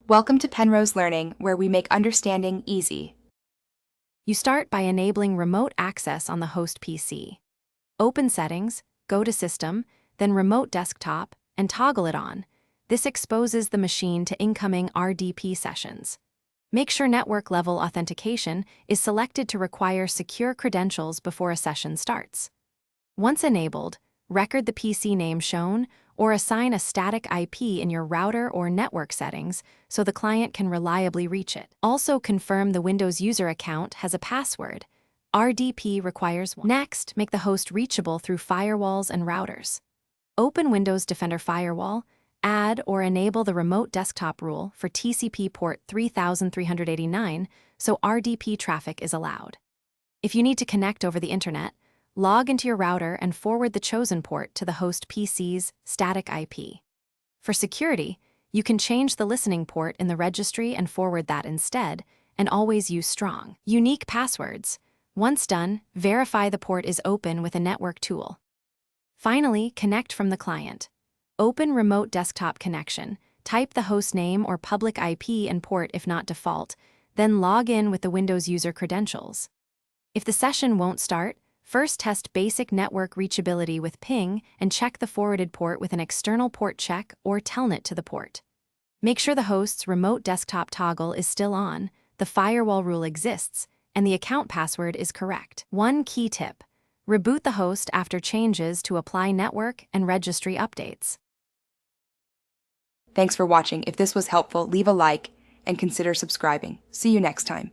Welcome to Penrose Learning, where we make understanding easy. You start by enabling remote access on the host PC. Open Settings, go to System, then Remote Desktop, and toggle it on. This exposes the machine to incoming RDP sessions. Make sure Network Level Authentication is selected to require secure credentials before a session starts. Once enabled, record the PC name shown or assign a static IP in your router or network settings so the client can reliably reach it. Also confirm the Windows user account has a password. RDP requires one. Next, make the host reachable through firewalls and routers. Open Windows Defender Firewall, add or enable the remote desktop rule for TCP port 3389 so RDP traffic is allowed. If you need to connect over the internet, log into your router and forward the chosen port to the host PC's static IP. For security, you can change the listening port in the registry and forward that instead, and always use strong, unique passwords. Once done, verify the port is open with a network tool. Finally, connect from the client. Open Remote Desktop Connection, type the host name or public IP and port if not default, then log in with the Windows user credentials. If the session won't start, first test basic network reachability with ping and check the forwarded port with an external port check or telnet to the port. Make sure the host's remote desktop toggle is still on, the firewall rule exists, and the account password is correct. One key tip: reboot the host after changes to apply network and registry updates. Thanks for watching. If this was helpful, leave a like and consider subscribing. See you next time.